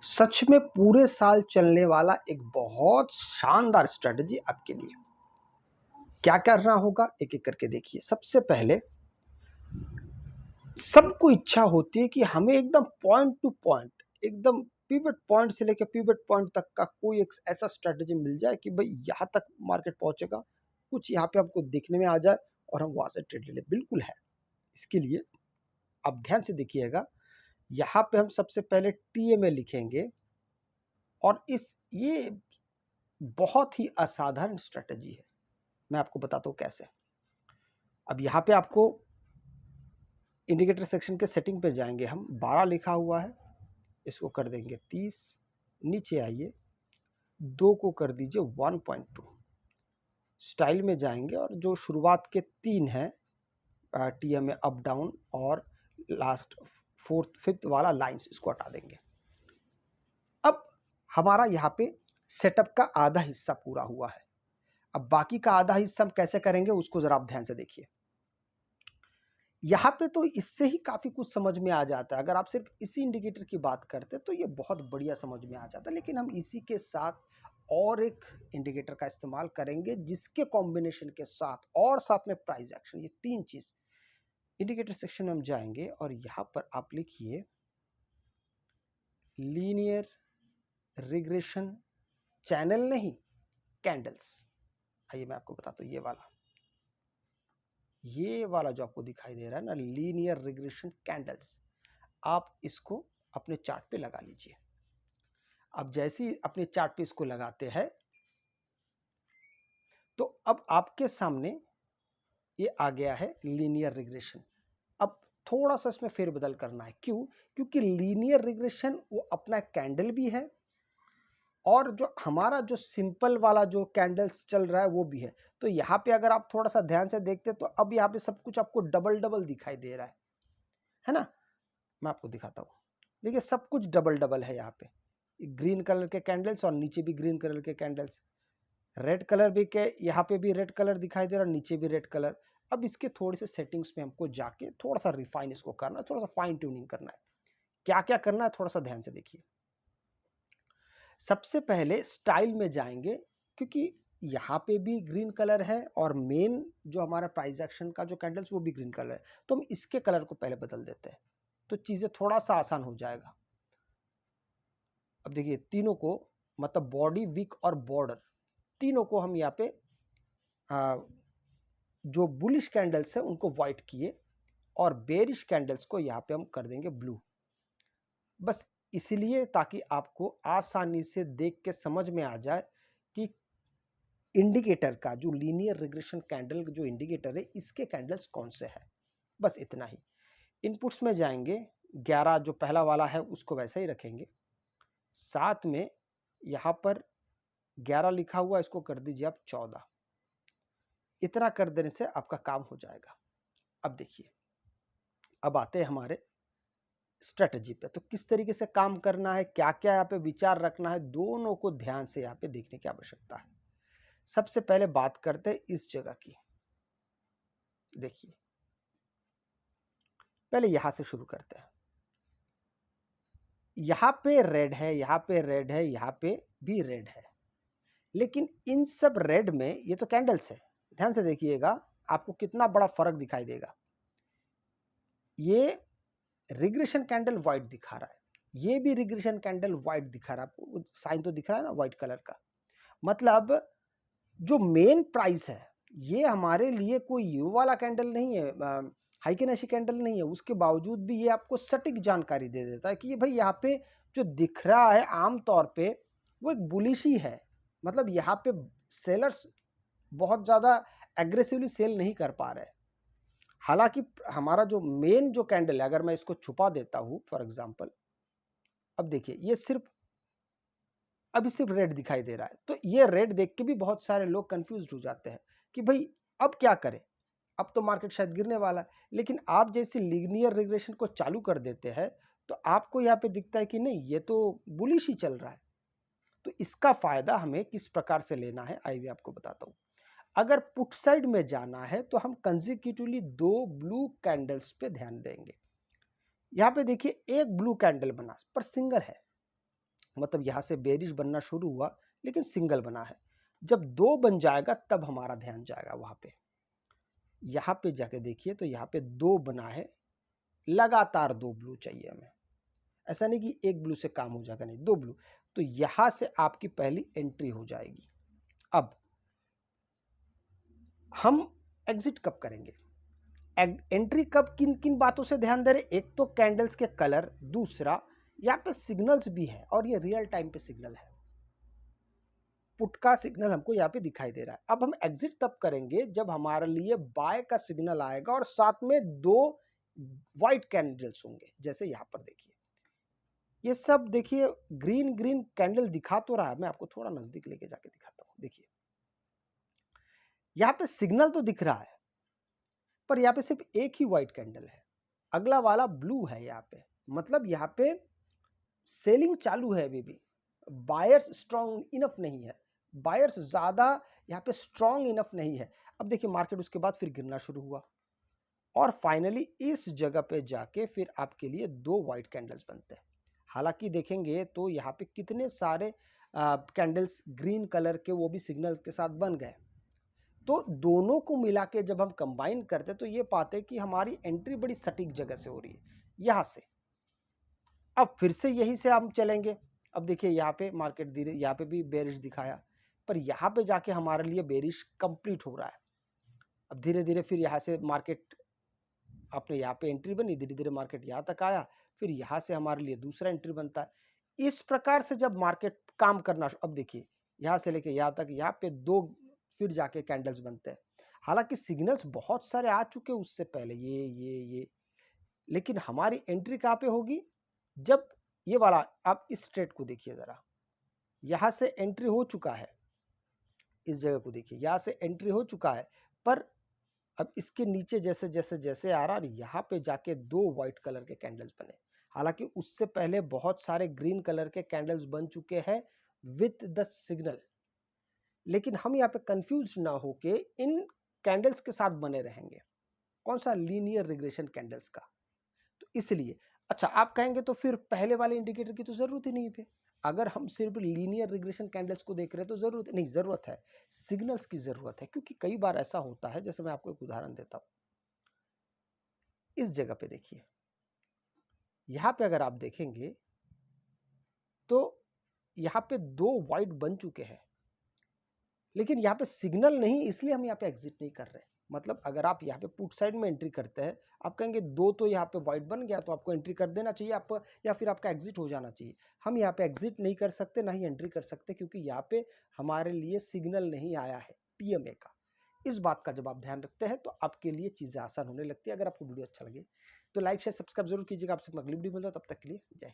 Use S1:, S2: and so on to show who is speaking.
S1: सच में पूरे साल चलने वाला एक बहुत शानदार स्ट्रेटजी आपके लिए। क्या करना होगा एक एक करके देखिए। सबसे पहले सबको इच्छा होती है कि हमें एकदम पॉइंट टू पॉइंट, एकदम पिवट पॉइंट से लेकर पिवट पॉइंट तक का कोई एक ऐसा स्ट्रेटजी मिल जाए कि भाई यहाँ तक मार्केट पहुंचेगा, कुछ यहाँ पे हमको देखने में आ जाए और हम वहां से ट्रेड ले लें। बिल्कुल है। इसके लिए आप ध्यान से देखिएगा। यहाँ पे हम सबसे पहले टीएमए लिखेंगे और ये बहुत ही असाधारण स्ट्रेटजी है। मैं आपको बताता हूँ कैसे। अब यहाँ पे आपको इंडिकेटर सेक्शन के सेटिंग पे जाएंगे हम। 12 लिखा हुआ है, इसको कर देंगे 30। नीचे आइए, 2 को कर दीजिए 1.2। स्टाइल में जाएंगे और जो शुरुआत के 3 हैं टीएम में अप डाउन और लास्ट 4th 5th वाला लाइंस, इसको हटा देंगे। अब हमारा यहाँ पे सेटअप का आधा हिस्सा पूरा हुआ है। अब बाकी का आधा हिस्सा हम कैसे करेंगे उसको जरा आप ध्यान से देखिए। यहाँ पे तो इससे ही काफ़ी कुछ समझ में आ जाता है। अगर आप सिर्फ इसी इंडिकेटर की बात करते तो ये बहुत बढ़िया समझ में आ जाता है, लेकिन हम इसी के साथ और एक इंडिकेटर का इस्तेमाल करेंगे जिसके कॉम्बिनेशन के साथ और साथ में प्राइस एक्शन, ये 3 चीज़। इंडिकेटर सेक्शन में हम जाएंगे और यहाँ पर आप लिखिए लीनियर रिग्रेशन चैनल, नहीं कैंडल्स। आइए मैं आपको बताता हूँ, ये वाला जो आपको दिखाई दे रहा है ना, लीनियर रिग्रेशन कैंडल्स, आप इसको अपने चार्ट पे लगा लीजिए। अब जैसे ही अपने चार्ट पे इसको लगाते हैं तो अब आपके सामने ये आ गया है लीनियर रिग्रेशन। अब थोड़ा सा इसमें फेरबदल करना है। क्यों? क्योंकि लीनियर रिग्रेशन वो अपना कैंडल भी है और जो हमारा जो सिंपल वाला जो कैंडल्स चल रहा है वो भी है। तो यहाँ पे अगर आप थोड़ा सा ध्यान से देखते तो अब यहाँ पे सब कुछ आपको डबल डबल दिखाई दे रहा है ना। मैं आपको दिखाता हूँ। देखिए सब कुछ डबल डबल है। यहाँ पे ग्रीन कलर के कैंडल्स और नीचे भी ग्रीन कलर के कैंडल्स, रेड कलर भी के यहाँ पे भी रेड कलर दिखाई दे रहा है, नीचे भी रेड कलर। अब इसके थोड़े से सेटिंग्स में हमको जाके थोड़ा सा रिफाइन इसको करना है, थोड़ा सा फाइन ट्यूनिंग करना है। क्या क्या करना है थोड़ा सा ध्यान से देखिए। सबसे पहले स्टाइल में जाएंगे, क्योंकि यहाँ पे भी ग्रीन कलर है और मेन जो हमारा प्राइस एक्शन का जो कैंडल्स वो भी ग्रीन कलर है, तो हम इसके कलर को पहले बदल देते हैं तो चीज़ें थोड़ा सा आसान हो जाएगा। अब देखिए तीनों को, मतलब बॉडी, विक और बॉर्डर, तीनों को हम यहाँ पे जो बुलिश कैंडल्स है उनको व्हाइट किए और बेरिश कैंडल्स को यहाँ पे हम कर देंगे ब्लू। बस इसलिए ताकि आपको आसानी से देख के समझ में आ जाए कि इंडिकेटर का जो लीनियर रिग्रेशन कैंडल जो इंडिकेटर है इसके कैंडल्स कौन से हैं। बस इतना ही। इनपुट्स में जाएंगे, 11 जो पहला वाला है उसको वैसे ही रखेंगे। साथ में यहाँ पर 11 लिखा हुआ, इसको कर दीजिए आप 14। इतना कर देने से आपका काम हो जाएगा। अब देखिए, अब आते हैं हमारे स्ट्रेटजी पे। तो किस तरीके से काम करना है, क्या क्या यहाँ पे विचार रखना है, दोनों को ध्यान से यहाँ पे देखने की आवश्यकता है। सबसे पहले बात करते हैं इस जगह की। देखिए पहले यहां से शुरू करते हैं। यहां पे रेड है, यहां पे रेड है, यहां पे भी रेड है, लेकिन इन सब रेड में ये तो कैंडल्स है। ध्यान से देखिएगा, आपको कितना बड़ा फर्क दिखाई देगा। ये रिग्रेशन कैंडल व्हाइट दिखा रहा है, ये भी रिग्रेशन कैंडल व्हाइट दिखा रहा है। आपको साइन तो दिख रहा है ना व्हाइट कलर का। मतलब जो मेन प्राइस है ये हमारे लिए कोई यू वाला कैंडल नहीं है, हाइकेनेशी कैंडल नहीं है। उसके बावजूद भी ये आपको सटीक जानकारी दे देता है कि ये भाई यहाँ पे जो दिख रहा है आमतौर पे वो एक बुलिश ही है। मतलब यहाँ पे सेलर्स बहुत ज़्यादा एग्रेसिवली सेल नहीं कर पा रहे। हालांकि हमारा जो मेन जो कैंडल है, अगर मैं इसको छुपा देता हूँ फॉर एग्जांपल, अब देखिए ये अभी सिर्फ रेड दिखाई दे रहा है। तो ये रेड देख के भी बहुत सारे लोग कंफ्यूज हो जाते हैं कि भाई अब क्या करें, अब तो मार्केट शायद गिरने वाला है। लेकिन आप जैसे लीनियर रिग्रेशन को चालू कर देते हैं तो आपको यहाँ पे दिखता है कि नहीं ये तो बुलिश ही चल रहा है। तो इसका फायदा हमें किस प्रकार से लेना है आइए आपको बताता हूँ। अगर पुट साइड में जाना है तो हम कंसेक्यूटिवली 2 ब्लू कैंडल्स पे ध्यान देंगे। यहाँ पे देखिए एक ब्लू कैंडल बना पर सिंगल है, मतलब यहाँ से बेरिश बनना शुरू हुआ लेकिन सिंगल बना है। जब 2 बन जाएगा तब हमारा ध्यान जाएगा वहाँ पे। यहाँ पे जाके देखिए तो यहाँ पे 2 बना है, लगातार 2 ब्लू चाहिए हमें। ऐसा नहीं कि 1 ब्लू से काम हो जाएगा, नहीं, 2 ब्लू। तो यहाँ से आपकी पहली एंट्री हो जाएगी। अब हम एग्जिट कब करेंगे? एंट्री कब, किन किन बातों से ध्यान दे रहे? एक तो कैंडल्स के कलर, दूसरा यहाँ पे सिग्नल्स भी है और ये रियल टाइम पे सिग्नल है। पुट का सिग्नल हमको यहाँ पे दिखाई दे रहा है। अब हम एग्जिट तब करेंगे जब हमारे लिए बाय का सिग्नल आएगा और साथ में 2 व्हाइट कैंडल्स होंगे। जैसे यहाँ पर देखिए, ये सब देखिए ग्रीन ग्रीन कैंडल दिखा तो रहा है। मैं आपको थोड़ा नजदीक लेके जाके दिखाता हूँ। देखिए यहाँ पे सिग्नल तो दिख रहा है, पर यहाँ पे सिर्फ एक ही व्हाइट कैंडल है, अगला वाला ब्लू है। यहाँ पे मतलब यहाँ पे सेलिंग चालू है अभी भी, बायर्स स्ट्रॉन्ग इनफ नहीं है, बायर्स ज्यादा यहाँ पे स्ट्रॉन्ग इनफ नहीं है। अब देखिए मार्केट उसके बाद फिर गिरना शुरू हुआ और फाइनली इस जगह पे जाके फिर आपके लिए 2 व्हाइट कैंडल्स बनते हैं। हालांकि देखेंगे तो यहाँ पे कितने सारे कैंडल्स ग्रीन कलर के वो भी सिग्नल्स के साथ बन गए। तो दोनों को मिला के जब हम कंबाइन करते तो ये पाते कि हमारी एंट्री बड़ी सटीक जगह से हो रही है, यहाँ से। अब फिर से यही से हम चलेंगे। अब देखिए यहाँ पे मार्केट धीरे, यहाँ पे भी बेरिश दिखाया, पर यहाँ पे जाके हमारे लिए बेरिश कंप्लीट हो रहा है। अब धीरे धीरे फिर यहाँ से मार्केट, आपने यहाँ पे एंट्री बनी, धीरे धीरे मार्केट यहाँ तक आया, फिर यहाँ से हमारे लिए दूसरा एंट्री बनता है। इस प्रकार से जब मार्केट काम करना, अब देखिए यहाँ से लेके यहाँ तक, यहाँ पे 2 फिर जाके कैंडल्स बनते हैं। हालांकि सिग्नल्स बहुत सारे आ चुके उससे पहले, ये, लेकिन हमारी एंट्री कहाँ पे होगी? जब ये वाला, आप इस ट्रेड को देखिए जरा, यहां से एंट्री हो चुका है, इस जगह को देखिए, यहां से एंट्री हो चुका है, पर अब इसके नीचे जैसे जैसे जैसे आ रहा, यहाँ पे जाके 2 व्हाइट कलर के कैंडल्स बने। हालांकि उससे पहले बहुत सारे ग्रीन कलर के कैंडल्स बन चुके हैं विथ द सिग्नल, लेकिन हम यहाँ पे कंफ्यूज ना होके इन कैंडल्स के साथ बने रहेंगे। कौन सा? लीनियर रिग्रेशन कैंडल्स का। तो इसलिए अच्छा, आप कहेंगे तो फिर पहले वाले इंडिकेटर की तो जरूरत ही नहीं है। अगर हम सिर्फ लीनियर रिग्रेशन कैंडल्स को देख रहे हैं तो जरूरत नहीं, जरूरत है सिग्नल्स की, जरूरत है। क्योंकि कई बार ऐसा होता है, जैसे मैं आपको एक उदाहरण देता हूं, इस जगह पे देखिए, यहां पे अगर आप देखेंगे तो यहां पे 2 व्हाइट बन चुके हैं, लेकिन यहाँ पे सिग्नल नहीं, इसलिए हम यहाँ पे एग्जिट नहीं कर रहे। मतलब अगर आप यहाँ पे पुट साइड में एंट्री करते हैं, आप कहेंगे 2 तो यहाँ पे व्हाइट बन गया, तो आपको एंट्री कर देना चाहिए आप, या फिर आपका एग्जिट हो जाना चाहिए। हम यहाँ पे एग्जिट नहीं कर सकते, ना ही एंट्री कर सकते, क्योंकि यहाँ पे हमारे लिए सिग्नल नहीं आया है पीएमए का। इस बात का जब आप ध्यान रखते हैं तो आपके लिए चीज़ें आसान होने लगती है। अगर आपको वीडियो अच्छा लगे तो लाइक शेयर सब्सक्राइब जरूर कीजिएगा। आपसे अगली वीडियो मिलता है, तब तक के लिए जय हिंद।